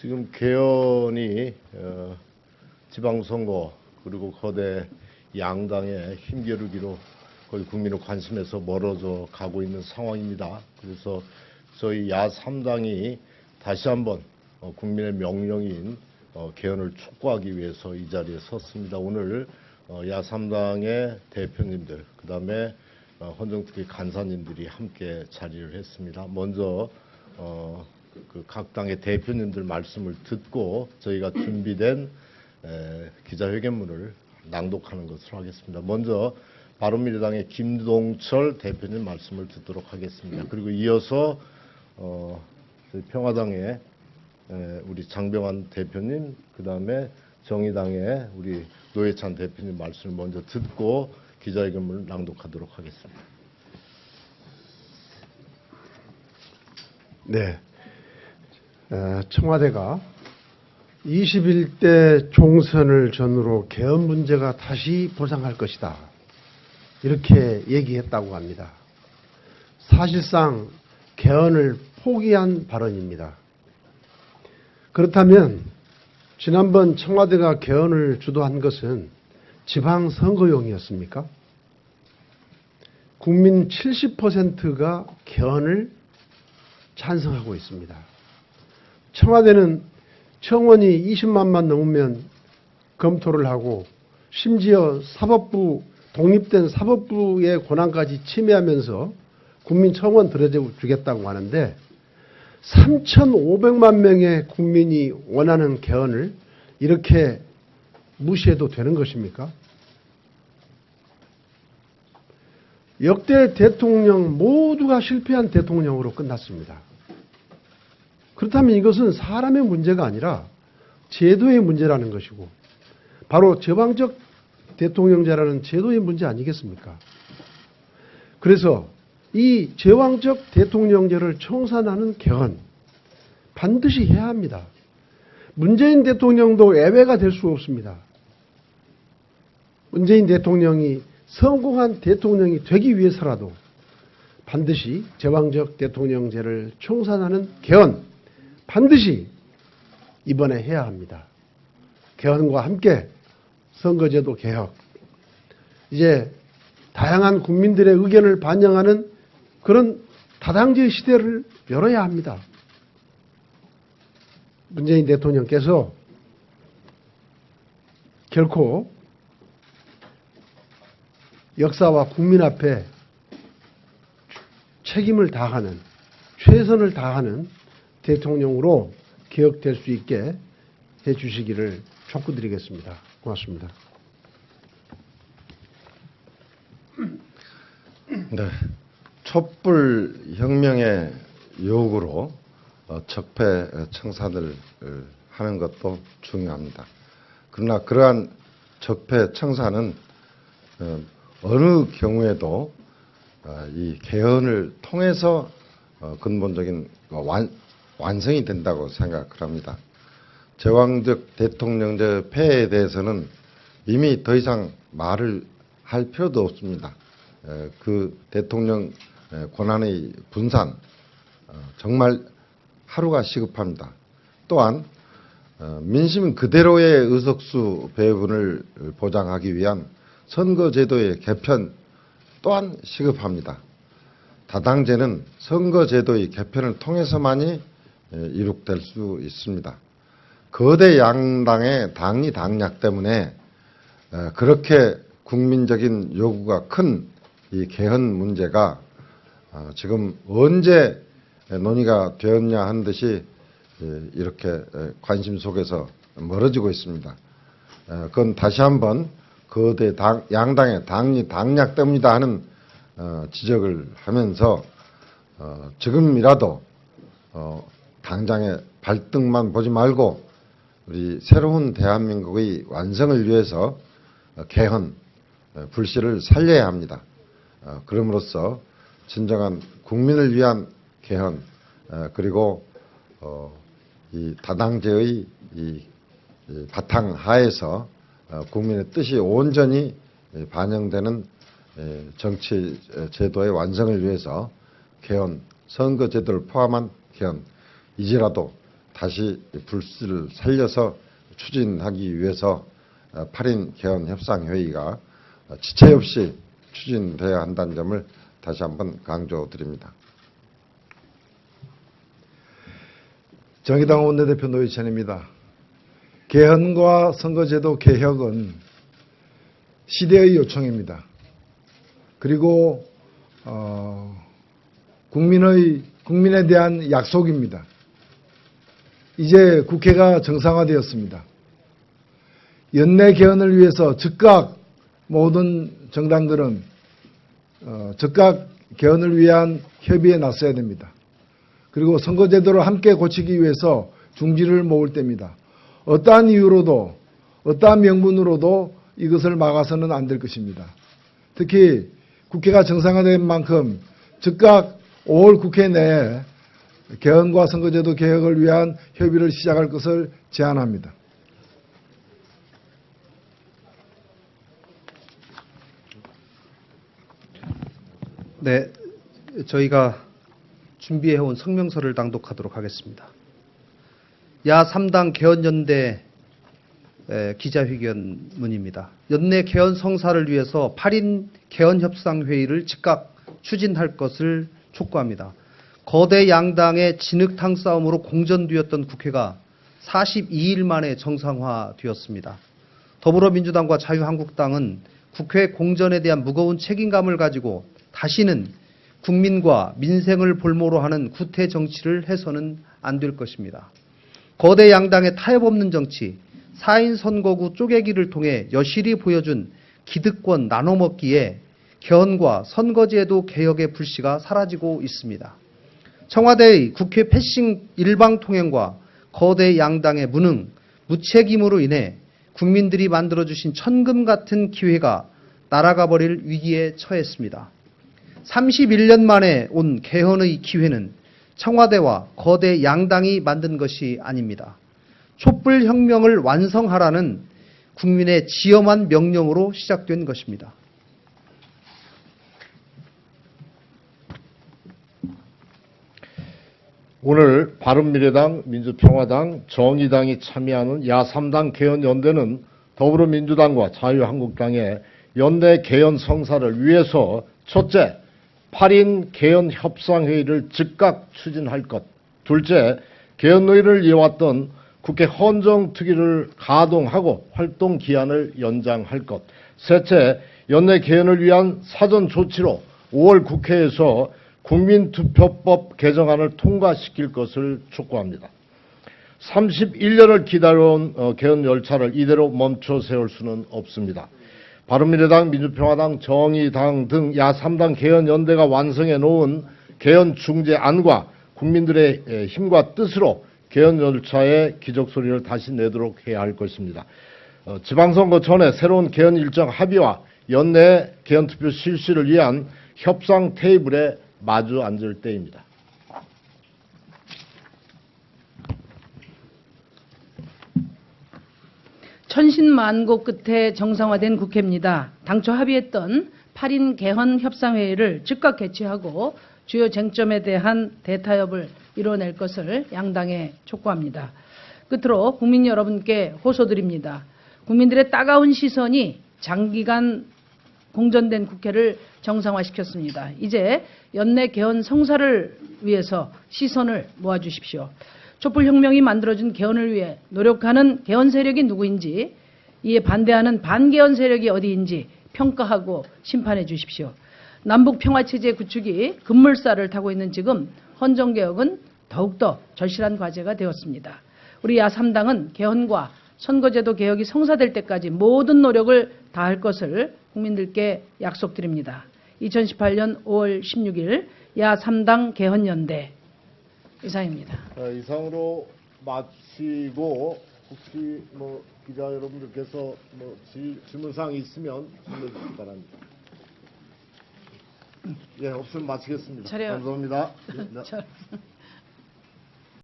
지금 개헌이 지방선거 그리고 거대 양당의 힘겨루기로 거의 국민의 관심에서 멀어져 가고 있는 상황입니다. 그래서 저희 야3당이 다시 한번 국민의 명령인 개헌을 촉구하기 위해서 이 자리에 섰습니다. 오늘 야3당의 대표님들, 그 다음에 헌정특위 간사님들이 함께 자리를 했습니다. 먼저 각 당의 대표님들 말씀을 듣고 저희가 준비된 기자회견문을 낭독하는 것으로 하겠습니다. 먼저 바른미래당의 김동철 대표님 말씀을 듣도록 하겠습니다. 그리고 이어서 저희 평화당의 우리 장병환 대표님, 그 다음에 정의당의 우리 노회찬 대표님 말씀을 먼저 듣고 기자회견문을 낭독하도록 하겠습니다. 네. 청와대가 21대 총선을 전후로 개헌 문제가 다시 부상할 것이다, 이렇게 얘기했다고 합니다. 사실상 개헌을 포기한 발언입니다. 그렇다면 지난번 청와대가 개헌을 주도한 것은 지방선거용이었습니까? 국민 70%가 개헌을 찬성하고 있습니다. 청와대는 청원이 20만만 넘으면 검토를 하고 심지어 사법부, 독립된 사법부의 권한까지 침해하면서 국민 청원 들어주겠다고 하는데 3,500만 명의 국민이 원하는 개헌을 이렇게 무시해도 되는 것입니까? 역대 대통령 모두가 실패한 대통령으로 끝났습니다. 그렇다면 이것은 사람의 문제가 아니라 제도의 문제라는 것이고 바로 제왕적 대통령제라는 제도의 문제 아니겠습니까? 그래서 이 제왕적 대통령제를 청산하는 개헌 반드시 해야 합니다. 문재인 대통령도 예외가 될 수 없습니다. 문재인 대통령이 성공한 대통령이 되기 위해서라도 반드시 제왕적 대통령제를 청산하는 개헌 반드시 이번에 해야 합니다. 개헌과 함께 선거제도 개혁, 이제 다양한 국민들의 의견을 반영하는 그런 다당제의 시대를 열어야 합니다. 문재인 대통령께서 결코 역사와 국민 앞에 책임을 다하는, 최선을 다하는 대통령으로 기억될 수 있게 해 주시기를 촉구드리겠습니다. 고맙습니다. 네, 촛불혁명의 요구로 적폐 청산을 하는 것도 중요합니다. 그러나 그러한 적폐 청산은 어느 경우에도 이 개헌을 통해서 근본적인 완성이 된다고 생각을 합니다. 제왕적 대통령제 폐해에 대해서는 이미 더 이상 말을 할 필요도 없습니다. 그 대통령 권한의 분산 정말 하루가 시급합니다. 또한 민심 그대로의 의석수 배분을 보장하기 위한 선거제도의 개편 또한 시급합니다. 다당제는 선거제도의 개편을 통해서만이 이룩될 수 있습니다. 거대 양당의 당리 당략 때문에 그렇게 국민적인 요구가 큰 이 개헌 문제가 지금 언제 논의가 되었냐 하는 듯이 이렇게 관심 속에서 멀어지고 있습니다. 그건 다시 한번 거대 양당의 당리 당략 때문이다 하는 지적을 하면서 지금이라도 당장의 발등만 보지 말고 우리 새로운 대한민국의 완성을 위해서 개헌, 불씨를 살려야 합니다. 그럼으로써 진정한 국민을 위한 개헌, 그리고 이 다당제의 이 바탕 하에서 국민의 뜻이 온전히 반영되는 정치 제도의 완성을 위해서 개헌, 선거제도를 포함한 개헌, 이제라도 다시 불씨를 살려서 추진하기 위해서 8인 개헌 협상회의가 지체 없이 추진돼야 한다는 점을 다시 한번 강조드립니다. 정의당 원내대표 노회찬입니다. 개헌과 선거제도 개혁은 시대의 요청입니다. 그리고 국민에 대한 약속입니다. 이제 국회가 정상화되었습니다. 연내 개헌을 위해서 즉각 모든 정당들은 즉각 개헌을 위한 협의에 나서야 됩니다. 그리고 선거제도를 함께 고치기 위해서 중지를 모을 때입니다. 어떠한 이유로도 어떠한 명분으로도 이것을 막아서는 안 될 것입니다. 특히 국회가 정상화된 만큼 즉각 5월 국회 내에 개헌과 선거제도 개혁을 위한 협의를 시작할 것을 제안합니다. 네, 저희가 준비해온 성명서를 낭독하도록 하겠습니다. 야3당 개헌연대 기자회견문입니다. 연내 개헌 성사를 위해서 8인 개헌협상회의를 즉각 추진할 것을 촉구합니다. 거대 양당의 진흙탕 싸움으로 공전되었던 국회가 42일 만에 정상화되었습니다. 더불어민주당과 자유한국당은 국회 공전에 대한 무거운 책임감을 가지고 다시는 국민과 민생을 볼모로 하는 구태 정치를 해서는 안 될 것입니다. 거대 양당의 타협 없는 정치, 4인 선거구 쪼개기를 통해 여실히 보여준 기득권 나눠먹기에 개헌과 선거제도 개혁의 불씨가 사라지고 있습니다. 청와대의 국회 패싱 일방통행과 거대 양당의 무능, 무책임으로 인해 국민들이 만들어주신 천금 같은 기회가 날아가 버릴 위기에 처했습니다. 31년 만에 온 개헌의 기회는 청와대와 거대 양당이 만든 것이 아닙니다. 촛불혁명을 완성하라는 국민의 지엄한 명령으로 시작된 것입니다. 오늘 바른미래당, 민주평화당, 정의당이 참여하는 야3당 개헌연대는 더불어민주당과 자유한국당의 연대 개헌 성사를 위해서 첫째, 8인 개헌 협상회의를 즉각 추진할 것. 둘째, 개헌의를 이어왔던 국회 헌정특위를 가동하고 활동 기한을 연장할 것. 셋째, 연내 개헌을 위한 사전 조치로 5월 국회에서 국민투표법 개정안을 통과시킬 것을 촉구합니다. 31년을 기다려온 개헌 열차를 이대로 멈춰 세울 수는 없습니다. 바른미래당, 민주평화당, 정의당 등 야3당 개헌연대가 완성해 놓은 개헌 중재안과 국민들의 힘과 뜻으로 개헌 열차의 기적소리를 다시 내도록 해야 할 것입니다. 지방선거 전에 새로운 개헌 일정 합의와 연내 개헌투표 실시를 위한 협상 테이블에 마주 앉을 때입니다. 천신만고 끝에 정상화된 국회입니다. 당초 합의했던 8인 개헌 협상회의를 즉각 개최하고 주요 쟁점에 대한 대타협을 이뤄낼 것을 양당에 촉구합니다. 끝으로 국민 여러분께 호소드립니다. 국민들의 따가운 시선이 장기간 공전된 국회를 정상화시켰습니다. 이제 연내 개헌 성사를 위해서 시선을 모아주십시오. 촛불혁명이 만들어준 개헌을 위해 노력하는 개헌 세력이 누구인지, 이에 반대하는 반개헌 세력이 어디인지 평가하고 심판해 주십시오. 남북 평화체제 구축이 급물살을 타고 있는 지금 헌정개혁은 더욱더 절실한 과제가 되었습니다. 우리 야3당은 개헌과 선거제도 개혁이 성사될 때까지 모든 노력을 다할 것을 국민들께 약속드립니다. 2018년 5월 16일 야3당 개헌연대 이상입니다. 이상으로 마치고 혹시 기자 여러분들께서 질문사항이 있으면 질문해 주시기 바랍니다. 예, 없으면 마치겠습니다. 차려. 감사합니다. 네.